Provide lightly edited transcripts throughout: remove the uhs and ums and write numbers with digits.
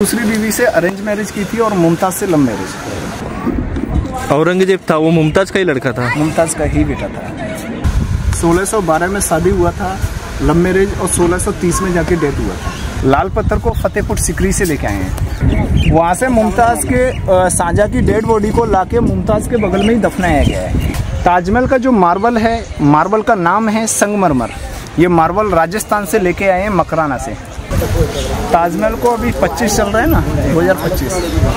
दूसरी बीवी से अरेंज मैरिज की थी और मुमताज से लव मैरिज। औरंगजेब था वो मुमताज का ही लड़का था, मुमताज का ही बेटा था। 1612 में शादी हुआ था, लव मैरिज, और 1630 में जाके डेथ हुआ था। लाल पत्थर को फतेहपुर सिकरी से लेके आए हैं। वहाँ से मुमताज के साजा की डेड बॉडी को लाके मुमताज के बगल में ही दफनाया गया है। ताजमहल का जो मार्बल है, मार्बल का नाम है संगमरमर। ये मार्बल राजस्थान से लेके आए हैं, मकराना से। ताजमहल को अभी 25 चल रहा है ना, 2025।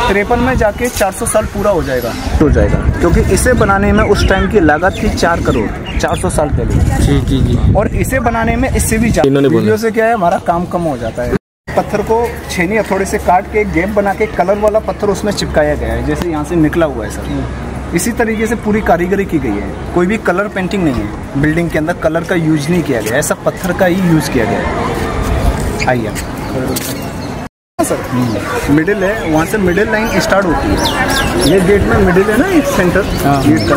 53 में जाके 400 साल पूरा हो जाएगा क्योंकि इसे बनाने में उस टाइम की लागत थी 4 करोड़ 400 साल पहले। जी। और इसे बनाने में इससे भी ज्यादा। वीडियो से क्या है, हमारा काम कम हो जाता है। पत्थर को छेनी हथौड़े से काट के गैप बना के कलर वाला पत्थर उसमें चिपकाया गया है, जैसे यहाँ से निकला हुआ है सर। इसी तरीके से पूरी कारीगरी की गई है। कोई भी कलर पेंटिंग नहीं है, बिल्डिंग के अंदर कलर का यूज नहीं किया गया है, सब पत्थर का ही यूज किया गया है। आइए सर, मिडिल है, वहाँ से मिडिल लाइन स्टार्ट होती है। ये गेट में मिडिल है ना, एक सेंटर गेट का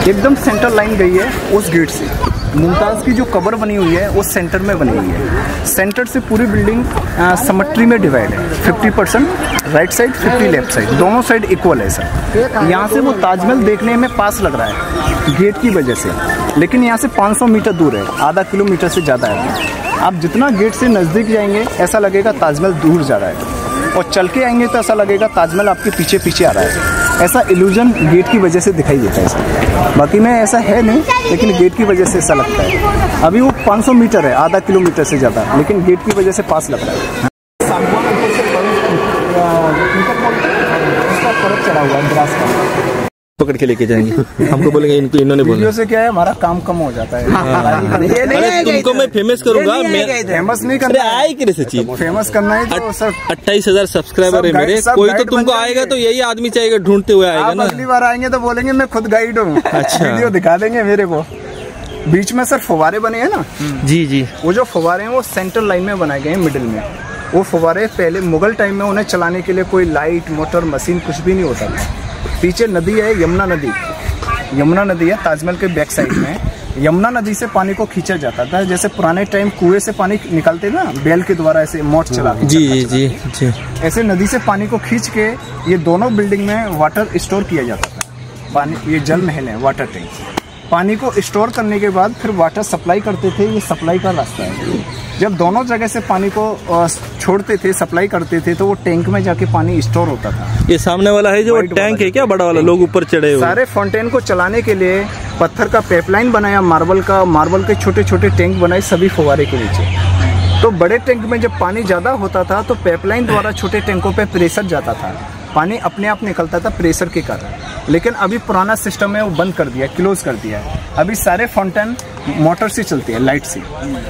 एकदम सेंटर लाइन गई है। उस गेट से मुमताज़ की जो कब्र बनी हुई है वो सेंटर में बनी हुई है। सेंटर से पूरी बिल्डिंग सिमेट्री में डिवाइड है। 50% राइट साइड, 50 लेफ्ट साइड, दोनों साइड इक्वल है सर। यहाँ से वो ताजमहल देखने में पास लग रहा है गेट की वजह से, लेकिन यहाँ से 500 मीटर दूर है, आधा किलोमीटर से ज़्यादा है। आप जितना गेट से नज़दीक जाएंगे ऐसा लगेगा ताजमहल दूर जा रहा है, और चल के आएंगे तो ऐसा लगेगा ताजमहल आपके पीछे पीछे आ रहा है। ऐसा इल्यूजन गेट की वजह से दिखाई देता है सर। बाकी में ऐसा है नहीं, लेकिन गेट की वजह से ऐसा लगता है। अभी वो 500 मीटर है, आधा किलोमीटर से ज़्यादा, लेकिन गेट की वजह से पास लग रहा है। उसका फर्क चढ़ा हुआ है ग्रास का, पकड़ के लेके जाएंगे। हमको बोलेंगे इन्होंने बोला। वीडियो से क्या है, हमारा काम कम हो जाता है। अरे तुमको मैं फेमस करूंगा। फेमस नहीं करना, आए कि चीज फेमस करना है तो सर। 28,000 सब्सक्राइबर है मेरे। कोई तो तुमको आएगा तो यही आदमी चाहिएगा, ढूंढते हुए आएगा ना। अगली बार आएंगे तो बोलेंगे मैं खुद गाइड हूँ। अच्छा, वीडियो दिखा देंगे मेरे को। बीच में सर फव्वारे बने हैं ना। जी। वो जो फव्वारे हैं वो सेंट्रल लाइन में बनाए गए हैं, मिडिल में। वो फव्वारे पहले मुगल टाइम में उन्हें चलाने के लिए कोई लाइट, मोटर, मशीन कुछ भी नहीं होता था। पीछे नदी है, यमुना नदी है ताजमहल के बैक साइड में। यमुना नदी से पानी को खींचा जाता था, जैसे पुराने टाइम कुएं से पानी निकालते ना बैल के द्वारा, ऐसे मोट चला के। जी। ऐसे नदी से पानी को खींच के ये दोनों बिल्डिंग में वाटर स्टोर किया जाता था। पानी, ये जल महल है, वाटर टैंक। पानी को स्टोर करने के बाद फिर वाटर सप्लाई करते थे। ये सप्लाई का रास्ता है। जब दोनों जगह से पानी को छोड़ते थे, सप्लाई करते थे, तो वो टैंक में जाके पानी स्टोर होता था। ये सामने वाला है जो टैंक है क्या, बड़ा वाला? लोग ऊपर चढ़े हुए। सारे फाउंटेन को चलाने के लिए पत्थर का पाइपलाइन बनाया, मार्बल के छोटे छोटे टैंक बनाए सभी फव्वारे के नीचे। तो बड़े टैंक में जब पानी ज्यादा होता था तो पाइपलाइन द्वारा छोटे टैंकों पे प्रेशर जाता था, पानी अपने आप निकलता था प्रेशर के कारण। लेकिन अभी पुराना सिस्टम है वो बंद कर दिया, क्लोज कर दिया है। अभी सारे फाउंटेन मोटर से चलती है, लाइट से।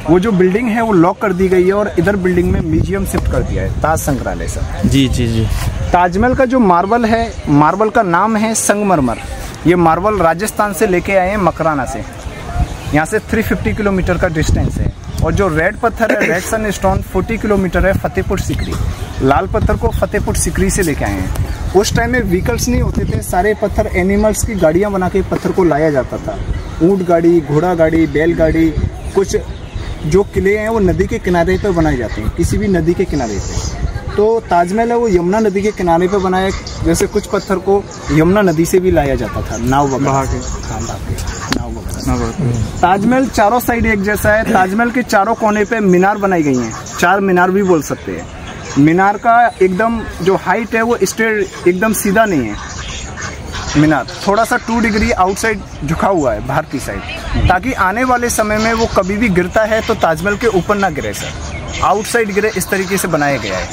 वो जो बिल्डिंग है वो लॉक कर दी गई है, और इधर बिल्डिंग में म्यूजियम शिफ्ट कर दिया है, ताज संग्रहालय सर। जी। ताजमहल का जो मार्बल है, मार्बल का नाम है संगमरमर। ये मार्बल राजस्थान से लेके आए हैं, मकराना से। यहाँ से 350 किलोमीटर का डिस्टेंस है। और जो रेड पत्थर है, रेड सन स्टोन, 40 किलोमीटर है, फतेहपुर सिकरी। लाल पत्थर को फतेहपुर सिकरी से लेके आए हैं। उस टाइम में व्हीकल्स नहीं होते थे, सारे पत्थर एनिमल्स की गाड़ियां बना के पत्थर को लाया जाता था। ऊंट गाड़ी, घोड़ा गाड़ी, बैलगाड़ी। कुछ जो किले हैं वो नदी के किनारे पे बनाए जाते हैं, किसी भी नदी के किनारे पे। तो ताजमहल है वो यमुना नदी के किनारे पे बनाया। जैसे कुछ पत्थर को यमुना नदी से भी लाया जाता था, नाव वगैरह। ताजमहल चारों साइड एक जैसा है। ताजमहल के चारों कोने पे मीनार बनाई गई हैं, 4 मीनार भी बोल सकते हैं। मीनार का एकदम जो हाइट है वो स्ट्रेट एकदम सीधा नहीं है। मीनार थोड़ा सा 2 डिग्री आउटसाइड झुका हुआ है, बाहर की साइड, ताकि आने वाले समय में वो कभी भी गिरता है तो ताजमहल के ऊपर ना गिरे सर, आउटसाइड गिरे, इस तरीके से बनाया गया है।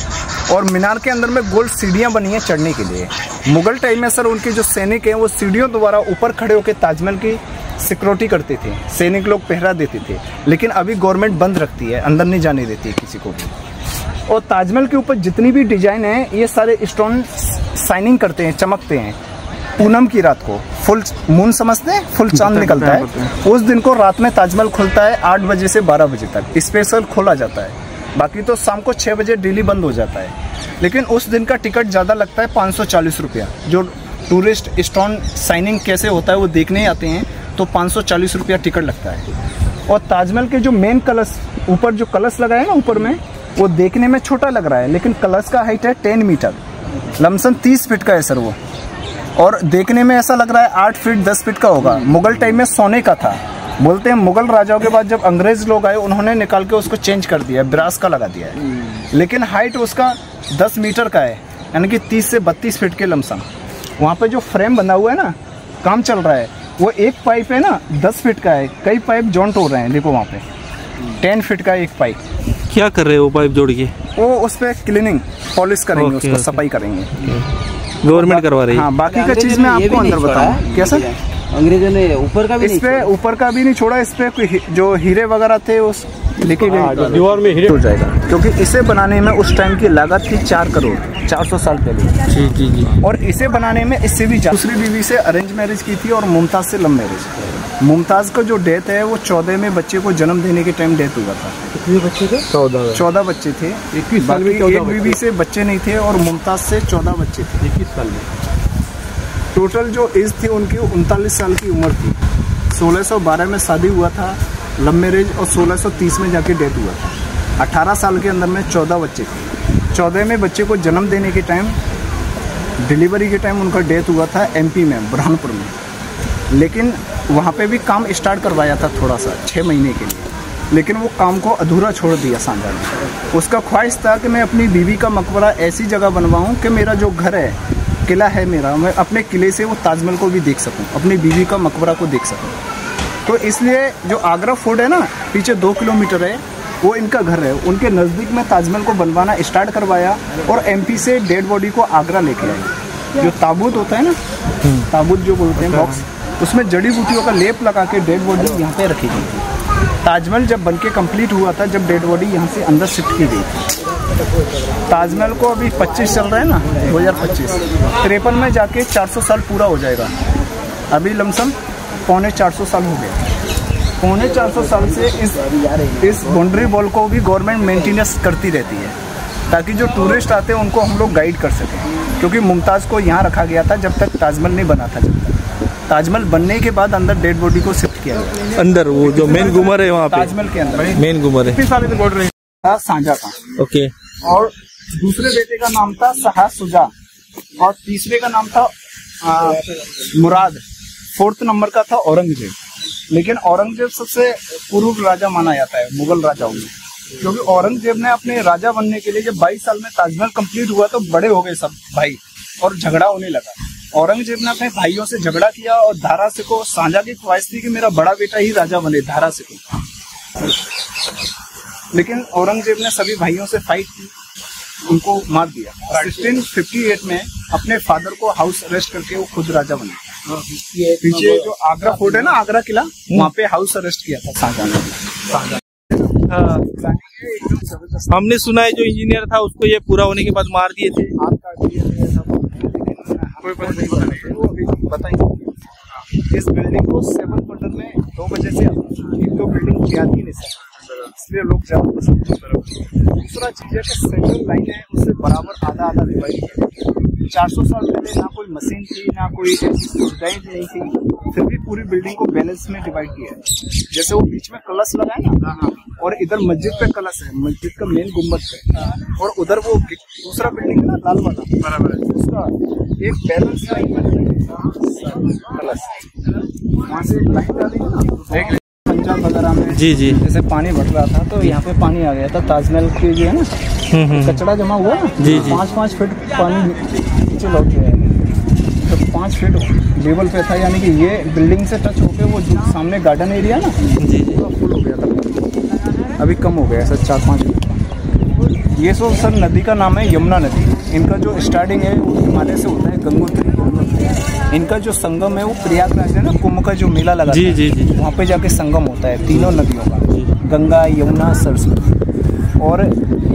और मीनार के अंदर में गोल सीढ़ियां बनी हैं चढ़ने के लिए। मुगल टाइम में सर उनके जो सैनिक हैं वो सीढ़ियों द्वारा ऊपर खड़े होकर ताजमहल की सिक्योरिटी करते थे, सैनिक लोग पहरा देते थे। लेकिन अभी गवर्नमेंट बंद रखती है, अंदर नहीं जाने देती है किसी को भी। और ताजमहल के ऊपर जितनी भी डिजाइन है ये सारे स्टोन शाइनिंग करते हैं, चमकते हैं। पूनम की रात को फुल मून समझते हैं, फुल चांद निकलता है, उस दिन को रात में ताजमहल खुलता है 8 बजे से 12 बजे तक स्पेशल खोला जाता है। बाकी तो शाम को 6 बजे डेली बंद हो जाता है। लेकिन उस दिन का टिकट ज़्यादा लगता है, 540 रुपया। जो टूरिस्ट स्टोन शाइनिंग कैसे होता है वो देखने आते हैं तो 540 रुपया टिकट लगता है। और ताजमहल के जो मेन कलश, ऊपर जो कलश लगा है ना ऊपर में, वो देखने में छोटा लग रहा है, लेकिन कलश का हाइट है 10 मीटर, लमसम 30 फीट का है सर वो। और देखने में ऐसा लग रहा है 8 फीट 10 फीट का होगा। मुगल टाइम में सोने का था। बोलते हैं मुगल राजाओं के बाद जब अंग्रेज लोग आए उन्होंने निकाल के उसको चेंज कर दिया, ब्रास का लगा दिया है। लेकिन हाइट उसका 10 मीटर का है, यानी कि 30 से 32 फीट के लमसम। वहाँ पे जो फ्रेम बना हुआ है ना, काम चल रहा है, वो एक पाइप है ना 10 फीट का है, कई पाइप जॉइंट हो रहे हैं। देखो वहाँ पे 10 फीट का एक पाइप। क्या कर रहे हो पाइप जोड़ के? वो उस पर क्लीनिंग पॉलिश करेंगे, उसको सफाई करेंगे, गवर्नमेंट करवा रही है। हाँ, बाकी का चीज मैं आपको अंदर बताऊँ। कैसा अंग्रेजों ने ऊपर का भी इस पे ऊपर का भी नहीं छोड़ा, इस पे जो हीरे वगैरह थे उस लेके गए, दीवार में हीरे हो जाएगा। क्योंकि इसे बनाने में उस टाइम की लागत थी 4 करोड़ 400 साल पहले। जी। और इसे बनाने में इससे भी दूसरी बीवी से अरेंज मैरिज की थी और मुमताज से लव मैरिज। मुमताज का जो डेथ है वो 14 में बच्चे को जन्म देने के टाइम डेथ हुआ था। कितने बच्चे थे? 14 बच्चे थे। 21 साल में एक बीवी से बच्चे नहीं थे और मुमताज से 14 बच्चे थे 21 साल में। टोटल जो एज थी उनकी 39 साल की उम्र थी। 1612 में शादी हुआ था, लव मैरिज, और 1630 में जाके डेथ हुआ था। 18 साल के अंदर में 14 बच्चे थे। 14 में बच्चे को जन्म देने के टाइम, डिलीवरी के टाइम उनका डेथ हुआ था MP में, बुरहानपुर में। लेकिन वहाँ पे भी काम स्टार्ट करवाया था थोड़ा सा 6 महीने के लिए, लेकिन वो काम को अधूरा छोड़ दिया सांझा ने। उसका ख्वाहिश था कि मैं अपनी बीवी का मकबरा ऐसी जगह बनवाऊँ कि मेरा जो घर है, किला है मेरा, मैं अपने किले से वो ताजमहल को भी देख सकूं, अपनी बीवी का मकबरा को देख सकूं। तो इसलिए जो आगरा फोर्ट है ना, पीछे 2 किलोमीटर है, वो इनका घर है। उनके नज़दीक में ताजमहल को बनवाना स्टार्ट करवाया और MP से डेड बॉडी को आगरा लेके आए। जो ताबूत होता है ना, ताबूत जो बोलते हैं बॉक्स, उसमें जड़ी बूटियों का लेप लगा के डेड बॉडी यहाँ पे रखी गई थी। ताजमहल जब बनके कंप्लीट हुआ था, जब डेड बॉडी यहाँ से अंदर शिफ्ट की गई थी। ताजमहल को अभी 25 चल रहा है ना, 2025, 53 में जाके 400 साल पूरा हो जाएगा। अभी लमसम 325 साल हो गया। 325 साल से इस बाउंड्री वॉल को भी गवर्नमेंट मेंटेनेंस करती रहती है, ताकि जो टूरिस्ट आते हैं उनको हम लोग गाइड कर सकें। क्योंकि मुमताज़ को यहाँ रखा गया था जब तक ताजमहल नहीं बना था। जब तक ताजमहल बनने के बाद अंदर डेड बॉडी को शिफ्ट किया गया। अंदर वो जो मेन गुमर है वहाँ पे, ताजमहल के अंदर मेन गुमर है। सांझा का, ओके। और दूसरे बेटे का नाम था शाह सुजा, और तीसरे का नाम था मुराद, 4th नंबर का था औरंगजेब। लेकिन औरंगजेब सबसे पूर्व राजा माना जाता है मुगल राजाओं में, क्योंकि औरंगजेब ने अपने राजा बनने के लिए जब 22 साल में ताजमहल कंप्लीट हुआ तो बड़े हो गए सब भाई, और झगड़ा होने लगा। औरंगजेब ने अपने भाइयों से झगड़ा किया और धारा सिको, सांझा की ख्वाहिश थी कि मेरा बड़ा बेटा ही राजा बने, धारा सिको। लेकिन औरंगजेब ने सभी भाइयों से फाइट की, उनको मार दिया। 1658 में अपने फादर को हाउस अरेस्ट करके वो खुद राजा बने। पीछे जो आगरा फोर्ट है ना, आगरा किला, वहाँ पे हाउस अरेस्ट किया था सांझा ने। हमने सुना है जो इंजीनियर था उसको ये पूरा होने के बाद मार दिए थे। कोई पता नहीं, वो अभी बताएंगे। इस बिल्डिंग को 7 मर्डर में 2 वजह से 1-2 बिल्डिंग याद ही नहीं सकता, इसलिए लोग ज्यादा पसंद करते हैं। दूसरा चीज है कि सेंट्रल लाइन है, उससे बराबर आधा डिवाइड किया। 400 साल पहले ना कोई मशीन थी, ना कोई सुविधाएं नहीं थी, फिर भी पूरी बिल्डिंग को बैलेंस में डिवाइड किया है। जैसे वो बीच में कलश लगा है ना, और इधर मस्जिद पे कलश है, मस्जिद का मेन गुम्बद पे, और उधर वो दूसरा बिल्डिंग है ना लाल वाला, बराबर है, उसका एक बैलेंस लाइन कलश, वहाँ से लाइन डाली है ना पंजाब वगैरह में। जी। जैसे पानी भर रहा था तो यहाँ पे पानी आ गया था, ताजमहल की जो है ना कचरा जमा हुआ ना, 5-5 फीट पानी नीचे लौट गया है। तो 5 फीट लेवल पे था, यानी कि ये बिल्डिंग से टच होके वो जो सामने गार्डन एरिया ना, पूरा फुल हो गया था। अभी कम हो गया सर, 4-5 फीट। ये सर नदी का नाम है यमुना नदी। इनका जो स्टार्टिंग है वो हिमालय से होता है, गंगोत्री। इनका जो संगम है वो प्रयागराज है ना, कुंभ का जो मेला लगा जी। वहाँ पे जाके संगम होता है तीनों नदियों का, गंगा, यमुना, सरस्वती। और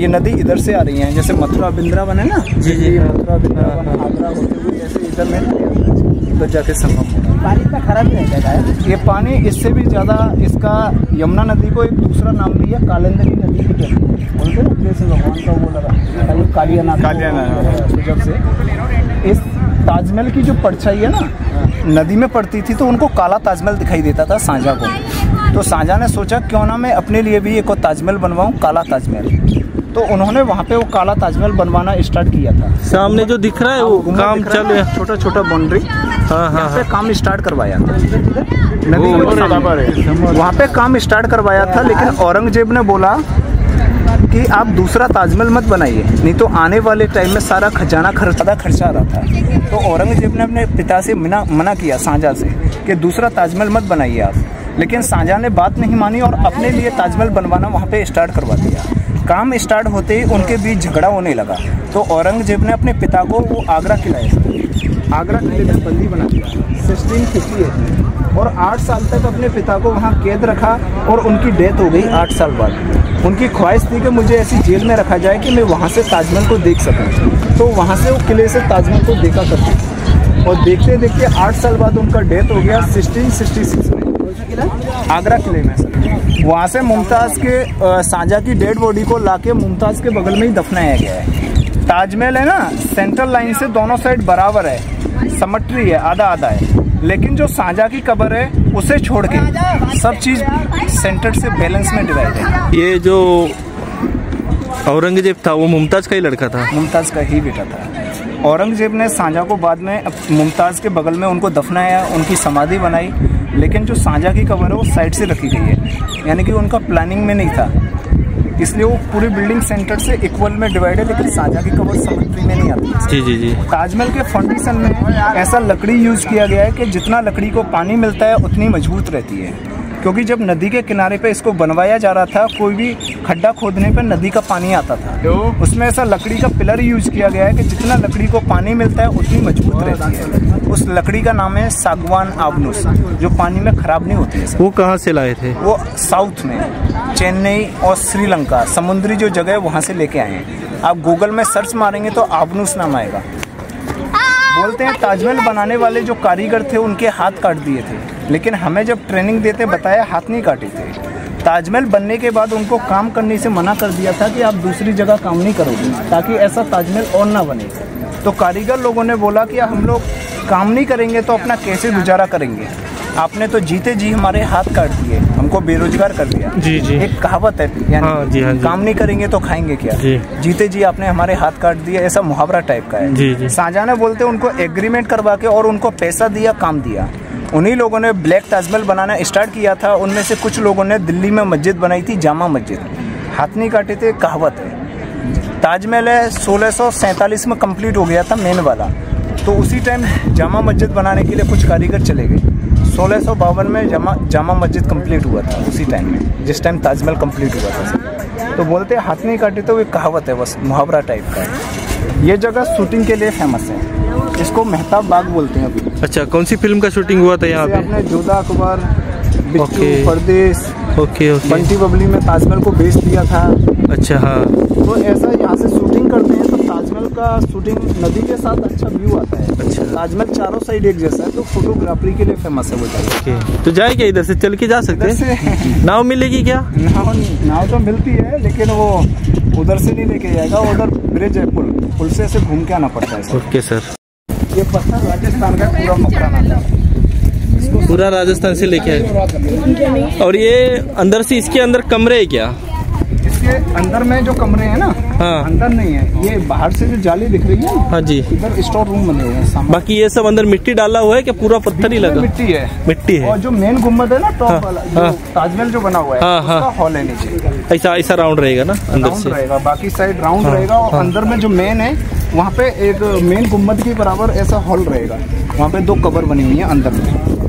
ये नदी इधर से आ रही है, जैसे मथुरा वृंदावन है ना, मथुरा वृंदावन आगरा होते हुए ऐसे इधर में इधर जाके संगम होता है। पानी इतना खराब नहीं रहता है ये पानी, इससे भी ज़्यादा इसका यमुना नदी को एक दूसरा नाम दिया, कालिंदी नदी भी कहते हैं, बोलते ना जैसे भगवान का वो लगा कालियाना जब से। इस ताजमहल की जो परछाई है ना नदी में पड़ती थी तो उनको काला ताजमहल दिखाई देता था सांझा को। तो सांझा ने सोचा क्यों ना मैं अपने लिए भी एक ताजमहल बनवाऊं, काला ताजमहल। तो उन्होंने वहाँ पे वो काला ताजमहल बनवाना स्टार्ट किया था। सामने जो दिख रहा है वो काम चल रहा है, छोटा छोटा बाउंड्री, हाँ पे काम स्टार्ट करवाया था। नदी के सामने वहाँ पे काम स्टार्ट करवाया था, लेकिन औरंगजेब ने बोला कि आप दूसरा ताजमहल मत बनाइए, नहीं तो आने वाले टाइम में सारा खजाना ज़्यादा खर्चा आ रहा था। तो औरंगजेब ने अपने पिता से मना किया, शाहजहाँ से, कि दूसरा ताजमहल मत बनाइए आप। लेकिन शाहजहाँ ने बात नहीं मानी और अपने लिए ताजमहल बनवाना वहाँ पे स्टार्ट करवा दिया। काम स्टार्ट होते ही उनके बीच झगड़ा होने लगा, तो औरंगजेब ने अपने पिता को वो आगरा किले में बंदी बना दिया 1658 में, और 8 साल तक अपने पिता को वहाँ कैद रखा और उनकी डेथ हो गई 8 साल बाद। उनकी ख्वाहिश थी कि मुझे ऐसी जेल में रखा जाए कि मैं वहाँ से ताजमहल को देख सकूँ। तो वहाँ से वो किले से ताजमहल को देखा करते थे, और देखते देखते 8 साल बाद उनका डेथ हो गया 1666 में आगरा किले में। वहाँ से मुमताज़ के शाहजहाँ की डेड बॉडी को लाके मुमताज़ के बगल में ही दफनाया गया है। ताजमहल है ना, सेंट्रल लाइन से दोनों साइड बराबर है, सिमेट्री है, आधा आधा है। लेकिन जो शाहजहाँ की कब्र है उसे छोड़ के सब चीज सेंटर से बैलेंस में डिवाइड है। ये जो औरंगजेब था वो मुमताज का ही लड़का था, मुमताज का ही बेटा था। औरंगजेब ने शाहजहाँ को बाद में मुमताज के बगल में उनको दफनाया, उनकी समाधि बनाई, लेकिन जो शाहजहाँ की कब्र है वो साइड से रखी गई है, यानी कि उनका प्लानिंग में नहीं था, इसलिए वो पूरी बिल्डिंग सेंटर से इक्वल में डिवाइड है, लेकिन शाहजहाँ की कब्र सिमेट्री में नहीं आती। जी। ताजमहल के फाउंडेशन में ऐसा लकड़ी यूज किया गया है कि जितना लकड़ी को पानी मिलता है उतनी मजबूत रहती है, क्योंकि जब नदी के किनारे पे इसको बनवाया जा रहा था, कोई भी खड्डा खोदने पे नदी का पानी आता था, उसमें ऐसा लकड़ी का पिलर यूज किया गया है कि जितना लकड़ी को पानी मिलता है उतनी मजबूत रहती है। उस लकड़ी का नाम है सागवान आबनूस, जो पानी में खराब नहीं होती है। वो कहाँ से लाए थे? वो साउथ में चेन्नई और श्रीलंका समुद्री जो जगह है वहाँ से लेके आए हैं। आप गूगल में सर्च मारेंगे तो आबनूस नाम आएगा। बोलते हैं ताजमहल बनाने वाले जो कारीगर थे उनके हाथ काट दिए थे, लेकिन हमें जब ट्रेनिंग देते बताया हाथ नहीं काटे थे। ताजमहल बनने के बाद उनको काम करने से मना कर दिया था कि आप दूसरी जगह काम नहीं करोगे, ताकि ऐसा ताजमहल और ना बने। तो कारीगर लोगों ने बोला कि हम लोग काम नहीं करेंगे तो अपना कैसे गुजारा करेंगे, आपने तो जीते जी हमारे हाथ काट दिए, हमको बेरोजगार कर दिया। जी। एक कहावत है, यानी हाँ जी। काम नहीं करेंगे तो खाएंगे क्या, जीते जी आपने हमारे हाथ काट दिए, ऐसा मुहावरा टाइप का है। जी। शाहजहाँ ने बोलते उनको एग्रीमेंट करवा के और उनको पैसा दिया, काम दिया। उन्हीं लोगों ने ब्लैक ताजमहल बनाना स्टार्ट किया था। उनमें से कुछ लोगों ने दिल्ली में मस्जिद बनाई थी, जामा मस्जिद, हाथ नहीं काटे थे, कहावत है। ताजमहल है 1647 में कंप्लीट हो गया था मेन वाला, तो उसी टाइम जामा मस्जिद बनाने के लिए कुछ कारीगर चले गए। 1652 में जामा मस्जिद कंप्लीट हुआ था, उसी टाइम में जिस टाइम ताजमहल कंप्लीट हुआ था। तो बोलते हैं हाथ नहीं काटे, तो ये कहावत है, बस मुहावरा टाइप का है। ये जगह शूटिंग के लिए फेमस है, इसको मेहताब बाग बोलते हैं अभी। अच्छा, कौन सी फिल्म का शूटिंग हुआ था यहाँ पे? आपने जोधा अकबर, बिट्टू, परदेश, बंटी बबली में ताजमहल को बेच दिया था। अच्छा, हाँ। तो ऐसा यहाँ से शूटिंग करते हैं, तो ताजमहल का शूटिंग नदी के साथ अच्छा व्यू आता है। अच्छा, ताजमहल चारों साइड एक जैसा है, तो फोटोग्राफी के लिए फेमस है वो जगह। तो जाए क्या इधर से चल के जा सकते हैं? नाव मिलेगी क्या? नाव तो मिलती है, लेकिन वो उधर से नहीं लेके जाएगा, उधर ब्रिज है, पुल से ऐसे घूम के आना पड़ता है। Okay sir. ये पत्थर राजस्थान का पूरा मकराना है, पूरा राजस्थान से लेके आए। और ये अंदर से, इसके अंदर कमरे है क्या? इसके अंदर में जो कमरे हैं ना, हाँ, अंदर नहीं है, ये बाहर से जो जाली दिख रही है, हाँ जी, इधर स्टोर रूम बने हुए हैं। बाकी ये सब अंदर मिट्टी डाला हुआ है कि पूरा पत्थर ही लगा? मिट्टी है, मिट्टी है। और जो मेन गुम्बद है ना, टॉप वाला जो ताजमहल जो बना हुआ है, उसका हॉल है नीचे। ऐसा राउंड रहेगा ना, अंदर से रहेगा, बाकी साइड राउंड रहेगा, और अंदर में जो मेन है वहाँ पे एक मेन गुम्बद के बराबर ऐसा हॉल रहेगा, वहाँ पे 2 कब्र बनी हुई है अंदर में।